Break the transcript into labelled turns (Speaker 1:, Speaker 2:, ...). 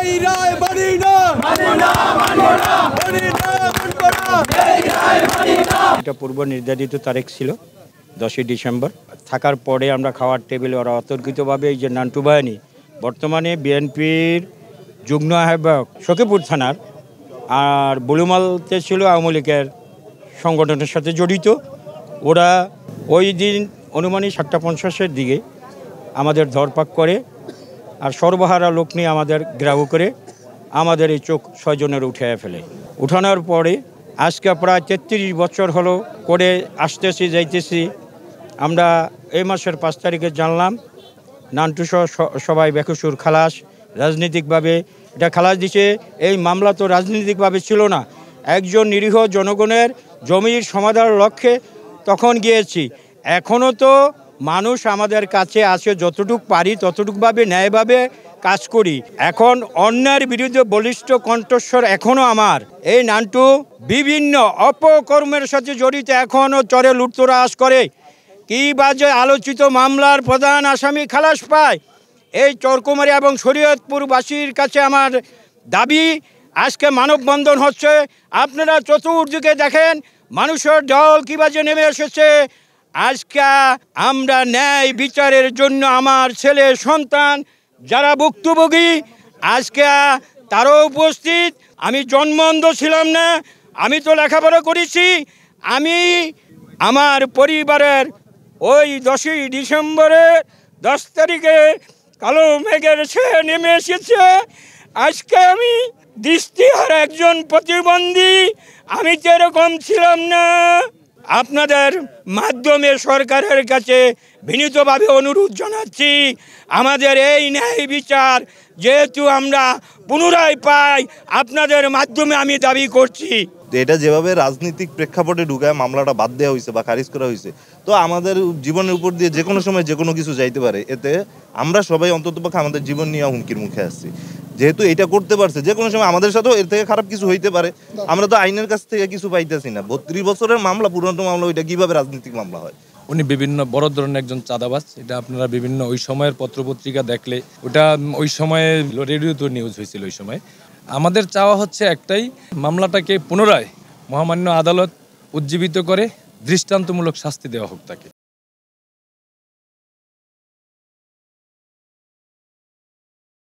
Speaker 1: এই রায় মানি না, মানি না, মানব না, মানি না, মানব না, এই রায় মানি না। এটা পূর্ব নির্ধারিত তারিখ ছিল 10ই ডিসেম্বর। থাকার পরে আমরা খাওয়ার টেবিলে ওরা অতর্কিতভাবে এই যে নান্টু বাহিনী বর্তমানে বিএনপির যুগ্ম আহ্বায়ক সখীপুর থানার আর বুলুমালতে ছিল আওয়ামী লীগের সংগঠনের সাথে জড়িত। ওরা ওই দিন অনুমানিক 7:50-এর দিকে আমাদের ধরপাক করে আর সর্বহারা লোক নিয়ে আমাদের গ্রাহ্য করে আমাদের এই চোখ 6 জনের উঠে ফেলে। উঠানোর পরে আজকে প্রায় 33 বছর হলো করে আসতেছি যাইতেছি। আমরা এই মাসের 5 তারিখে জানলাম নান্টু সবাই বেকসুর খালাস। রাজনৈতিকভাবে এটা খালাস দিছে। এই মামলা তো রাজনৈতিকভাবে ছিল না, একজন নিরীহ জনগণের জমির সমাধানের লক্ষ্যে তখন গিয়েছি। এখনও তো মানুষ আমাদের কাছে আছে, যতটুকু পারি ততটুকুভাবে ন্যায়ভাবে কাজ করি। এখন অন্যায়ের বিরুদ্ধে বলিষ্ঠ কণ্ঠস্বর এখনও আমার। এই নান্টু বিভিন্ন অপকর্মের সাথে জড়িত, এখনও চরে লুটতরাজ করে। কি বাজে আলোচিত মামলার প্রধান আসামি খালাস পায়। এই চরকুমারী এবং শরীয়তপুরবাসীর কাছে আমার দাবি, আজকে মানববন্ধন হচ্ছে, আপনারা চতুর্দিকে দেখেন মানুষের ঢল কি বাজে নেমে এসেছে। আজকে আমরা ন্যায় বিচারের জন্য আমার ছেলে সন্তান যারা ভুক্তভোগী আজকে তারও উপস্থিত। আমি জন্মন্ধ ছিলাম না, আমি তো লেখাপড়া করেছি। আমি আমার পরিবারের ওই 10ই ডিসেম্বরে 10 তারিখে কালো মেঘের ছেয়ে নেমে এসেছে। আজকে আমি দৃষ্টিহারা একজন প্রতিবন্ধী, আমি তো এরকম ছিলাম না। আপনাদের মাধ্যমে সরকারের কাছে বিনীতভাবে অনুরোধ জানাচ্ছি, আমাদের এই ন্যায় বিচার যেহেতু আমরা পুনরায় পাই, আপনাদের মাধ্যমে আমি দাবি করছি।
Speaker 2: এটা যেভাবে রাজনৈতিক প্রেক্ষাপটে ঢুকায় মামলাটা বাদ দেওয়া হয়েছে বা খারিজ করা হয়েছে, তো আমাদের জীবনের উপর দিয়ে যে কোনো সময় যে কোনো কিছু যাইতে পারে। এতে আমরা সবাই অন্ততপক্ষে আমাদের জীবন নিয়ে হুমকির মুখে আসছি। যেহেতু এটা করতে পারছে, যে কোনো সময় আমাদের সাথেও এর থেকে খারাপ কিছু হইতে পারে। আমরা তো আইনের কাছ থেকে কিছু পাইতেছি না। 32 বছরের মামলা, পুরনো মামলা, ওইটা কিভাবে রাজনৈতিক মামলা হয়?
Speaker 3: উনি বিভিন্ন বড় ধরনের একজন চাঁদাবাজ। এটা আপনারা বিভিন্ন ওই সময়ের পত্রপত্রিকা দেখলে, ওটা ওই সময়ে রেডিওতে নিউজ হয়েছিল। ওই সময় আমাদের চাওয়া হচ্ছে একটাই, মামলাটাকে পুনরায় মহামান্য আদালত উজ্জীবিত করে দৃষ্টান্তমূলক শাস্তি দেওয়া হোক তাকে।